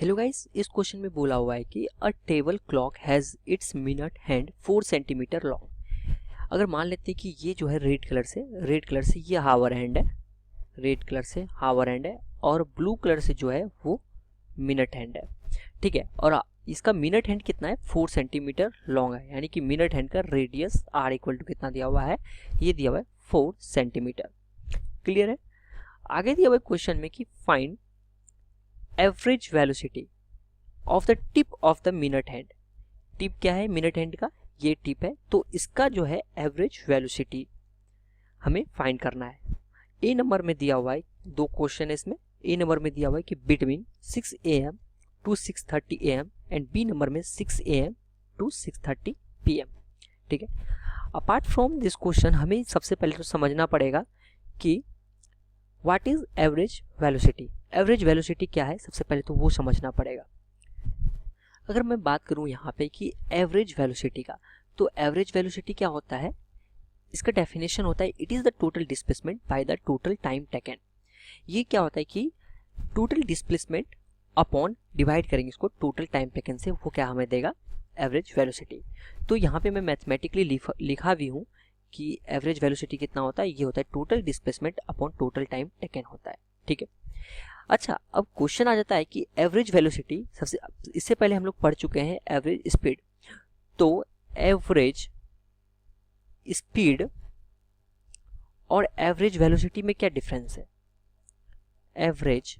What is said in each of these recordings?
Hello guys, इस question में बोला हुआ है कि अ table clock has its minute hand 4 centimetre long. अगर मान लेते हैं कि ये जो है रेड कलर से ये हावर हैंड है, रेड कलर से हावर हैंड है और ब्लू कलर से जो है वो मिनट हैंड है। ठीक है, और इसका मिनट हैंड कितना है, 4 सेंटीमीटर लॉन्ग है, यानी कि मिनट हैंड का रेडियस आर इक्वल टू कितना दिया हुआ है, ये दिया हुआ है 4 सेंटीमीटर। क्लियर है। आगे दिया हुआ क्वेश्चन में कि find average velocity of the tip of the minute hand. Tip क्या है, मिनट हैंड का ये टिप है, तो इसका जो है एवरेज वेलोसिटी हमें फाइंड करना है। ए नंबर में दिया हुआ है, दो क्वेश्चन है इसमें। ए नंबर में दिया हुआ है कि between 6 AM to 6:30 AM and B number में 6 AM टू 6:30 PM। ठीक है, अपार्ट फ्रॉम दिस क्वेश्चन हमें सबसे पहले तो समझना पड़ेगा कि what is average velocity. Average velocity क्या है, सबसे पहले तो वो समझना पड़ेगा। अगर मैं बात करूं यहाँ पे कि एवरेज वेलोसिटी का, तो एवरेज वेलोसिटी क्या होता है, इसका डेफिनेशन होता है it is the total displacement by the total time taken. ये क्या होता है कि टोटल डिस्प्लेसमेंट अपॉन डिवाइड करेंगे इसको टोटल टाइम टेकन से, वो क्या हमें देगा, एवरेज वेलोसिटी। तो यहाँ पे मैं मैथमेटिकली लिखा भी हूँ कि एवरेज वेलोसिटी कितना होता है, ये होता है total displacement upon total time taken होता है। ठीक है, अच्छा अब क्वेश्चन आ जाता है कि एवरेज वेलोसिटी, सबसे इससे पहले हम लोग पढ़ चुके हैं एवरेज स्पीड। तो एवरेज स्पीड और एवरेज वेलोसिटी में क्या डिफरेंस है, एवरेज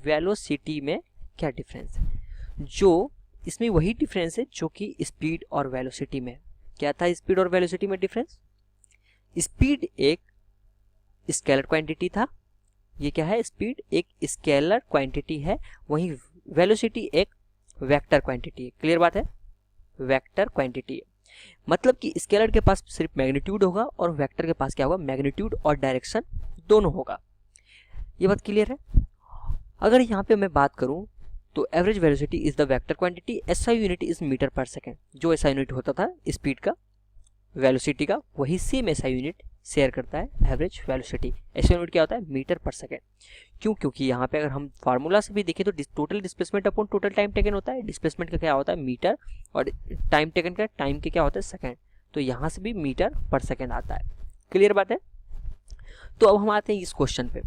वेलोसिटी में क्या डिफरेंस है, जो इसमें वही डिफरेंस है जो कि स्पीड और वेलोसिटी में। क्या था स्पीड और वेलोसिटी में डिफरेंस, स्पीड एक स्केलर क्वांटिटी था, ये क्या है, स्पीड एक स्केलर क्वांटिटी है, वहीं वेलोसिटी एक वेक्टर क्वांटिटी है। क्लियर बात है, वेक्टर क्वांटिटी है, मतलब कि स्केलर के पास सिर्फ मैग्नीट्यूड होगा और वेक्टर के पास क्या होगा, मैग्नीट्यूड और डायरेक्शन दोनों होगा। ये बात क्लियर है। अगर यहाँ पे मैं बात करूँ तो average velocity is the vector quantity, SI unit is metre per second. जो एसआई यूनिट होता था स्पीड का, वेलोसिटी का, वही सेम एसआई यूनिट शेयर करता है एवरेज वेलोसिटी। एसआई यूनिट क्या होता है, मीटर पर सेकेंड। क्यों, क्योंकि यहाँ पे अगर हम फार्मूला से भी देखें तो total displacement upon total time taken होता है। डिस्प्लेसमेंट का क्या होता है, मीटर, और टाइम टेकन का, टाइम के क्या होता है, सेकेंड। तो यहाँ से भी मीटर पर सेकेंड आता है। क्लियर बात है। तो अब हम आते हैं इस क्वेश्चन पे।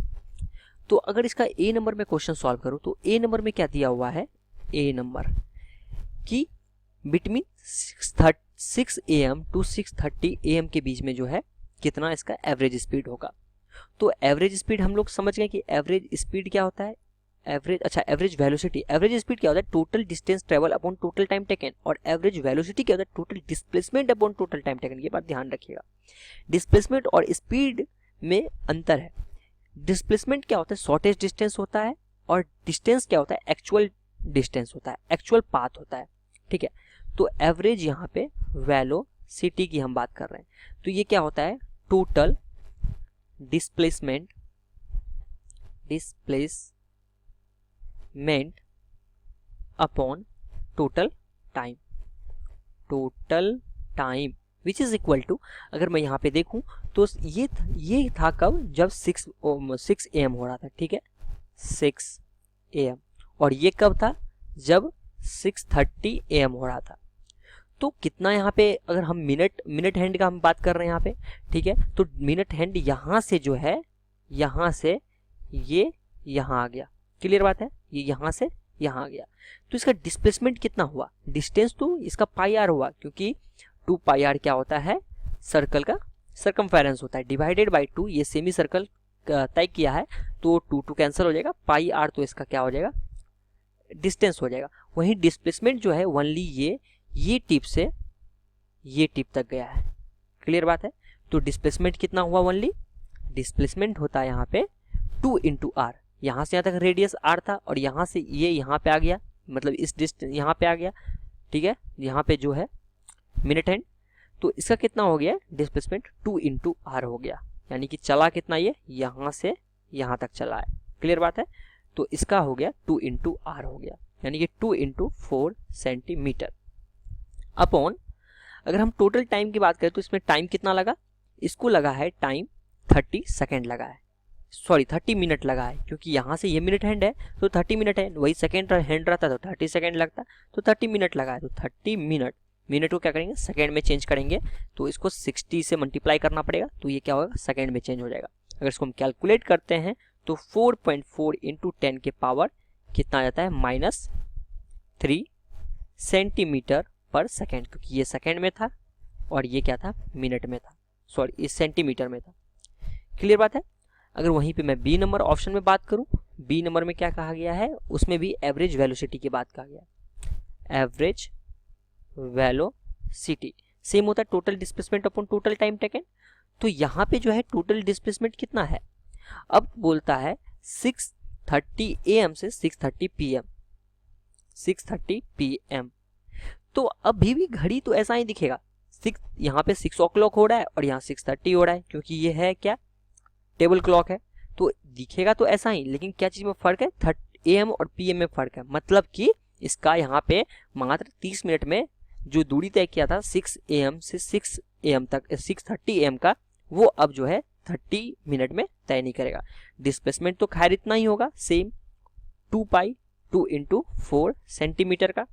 तो अगर इसका ए नंबर में क्वेश्चन सॉल्व करूँ तो ए नंबर में क्या दिया हुआ है, ए नंबर कि बिटवीन 6 AM टू 6:30 AM के बीच में जो है कितना इसका एवरेज स्पीड होगा। तो एवरेज स्पीड हम लोग समझ गए कि एवरेज स्पीड क्या होता है, एवरेज, अच्छा एवरेज वेलोसिटी, एवरेज स्पीड क्या होता है, total distance travel upon total time taken, और एवरेज वेलोसिटी क्या होता है, total displacement upon total time taken. ये बात ध्यान रखिएगा, डिस्प्लेसमेंट और स्पीड में अंतर है। डिस्प्लेसमेंट क्या होता है, शॉर्टेस्ट डिस्टेंस होता है, और डिस्टेंस क्या होता है, एक्चुअल डिस्टेंस होता है, एक्चुअल पाथ होता है। ठीक है, तो एवरेज यहाँ पे वेलोसिटी की हम बात कर रहे हैं, तो ये क्या होता है, total displacement upon total time which is equal to, अगर मैं यहाँ पे देखूं तो ये था कब, जब 6 AM हो रहा था। ठीक है, 6 AM, और ये कब था, जब 6:30 AM हो रहा था। तो कितना यहाँ पे, अगर हम मिनट हैंड का हम बात कर रहे हैं यहाँ पे, ठीक है, तो मिनट हैंड यहाँ से जो है, यहाँ से ये यहाँ आ गया। क्लियर बात है, ये यहाँ से यहाँ आ गया, तो इसका डिस्प्लेसमेंट कितना हुआ, डिस्टेंस तो इसका पाई आर हुआ, क्योंकि 2 पाई आर क्या होता है, सर्कल का सर्कमफेरेंस होता है, डिवाइडेड बाई 2, ये सेमी सर्कल तय किया है, तो 2 कैंसिल हो जाएगा, पाई आर तो इसका क्या हो जाएगा, डिस्टेंस हो जाएगा। वहीं डिस्प्लेसमेंट जो है ओनली ये टिप से ये टिप तक गया है। क्लियर बात है, तो डिस्प्लेसमेंट कितना हुआ, ओनली डिस्प्लेसमेंट होता है यहाँ पे 2 इंटू आर। यहाँ से यहाँ तक रेडियस आर था, और यहाँ से ये यहाँ पे आ गया, मतलब इस डिस्टेंस यहाँ पे आ गया। ठीक है, यहाँ पे जो है मिनट हैंड, तो इसका कितना हो गया, डिस्प्लेसमेंट 2 इंटू आर हो गया, यानी कि चला कितना, ये यहाँ से यहाँ तक चला है। क्लियर बात है, तो इसका हो गया 2 इंटू आर हो गया, यानी कि 2 इंटू 4 सेंटीमीटर अपॉन, अगर हम टोटल टाइम की बात करें तो इसमें टाइम कितना लगा, इसको लगा है टाइम 30 सेकेंड लगा है। सॉरी 30 मिनट लगा है, क्योंकि यहाँ से ये मिनट हैंड है तो 30 मिनट है, वही सेकेंड हैंड रहता तो 30 सेकेंड लगता, तो 30 मिनट लगा है, तो 30 मिनट को क्या करेंगे सेकेंड में चेंज करेंगे, तो इसको 60 से मल्टीप्लाई करना पड़ेगा, तो ये क्या होगा सेकेंड में चेंज हो जाएगा। अगर इसको हम कैलकुलेट करते हैं तो 4.4 इंटू 10 के पावर कितना आ जाता है -3 सेंटीमीटर पर सेकेंड, क्योंकि ये सेकेंड में था और ये क्या था मिनट में था, सॉरी इस सेंटीमीटर में था। क्लियर बात है। अगर वहीं पे मैं बी नंबर ऑप्शन में बात करूं, बी नंबर में क्या कहा गया है, उसमें भी एवरेज वेलोसिटी की बात कहा गया है। एवरेज वेलोसिटी सेम होता है total displacement upon total time taken. तो यहाँ पे जो है टोटल डिस्प्लेसमेंट कितना है, अब बोलता है 6:30 AM से 6:30 PM, 6:30 PM। तो अभी भी घड़ी तो ऐसा ही दिखेगा, यहाँ पे 6 o'clock हो रहा है और यहाँ 6:30 हो रहा है, क्योंकि ये है क्या टेबल क्लॉक है, तो दिखेगा तो ऐसा ही, लेकिन क्या चीज में फर्क है, AM और PM में फर्क है। मतलब कि इसका यहाँ पे मात्र 30 मिनट में जो दूरी तय किया था 6 AM से 6 AM तक 6:30 AM का, वो अब जो है 30 मिनट में तय नहीं करेगा। डिस्प्लेसमेंट तो खैर इतना ही होगा सेम, 2 इंटू 4 सेंटीमीटर का,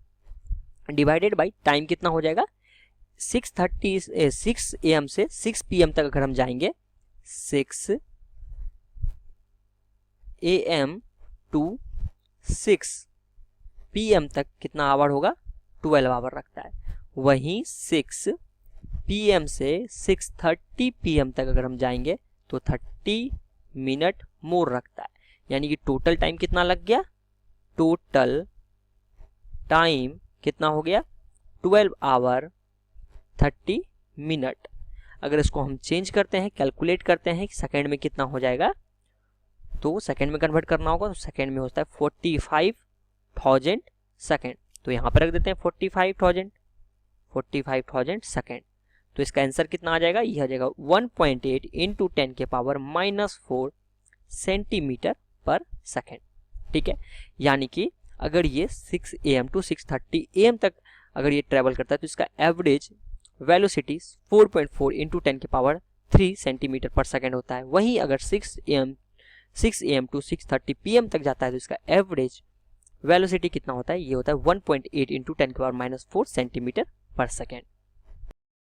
डिवाइडेड बाई टाइम कितना हो जाएगा 6 AM से 6 PM तक अगर हम जाएंगे 6 AM टू 6 PM तक कितना आवर होगा 12 आवर रखता है। वहीं 6 PM से 6:30 PM तक अगर हम जाएंगे तो 30 मिनट मोर रखता है, यानी कि टोटल टाइम कितना लग गया, टोटल टाइम कितना हो गया 12 आवर 30 मिनट। अगर इसको हम चेंज करते हैं, कैलकुलेट करते हैं कि सेकेंड में कितना हो जाएगा, तो सेकेंड में कन्वर्ट करना होगा, तो सेकेंड में होता है 45,000 सेकेंड। तो यहाँ पर रख देते हैं 45,000 सेकेंड। तो इसका आंसर कितना आ जाएगा, यह आ जाएगा 1.8 इंटू 10 के पावर -4 सेंटीमीटर पर सेकेंड। ठीक है, यानी कि अगर ये 6 AM टू 6:30 AM तक अगर ये ट्रेवल करता है तो इसका एवरेज वेलोसिटी 4.4 इंटू 10 के पावर 3 सेंटीमीटर पर सेकेंड होता है। वहीं अगर 6 AM टू 6:30 PM तक जाता है तो इसका एवरेज वेलोसिटी कितना होता है, ये होता है 1.8 इंटू 10 के पावर -4 सेंटीमीटर पर सेकेंड।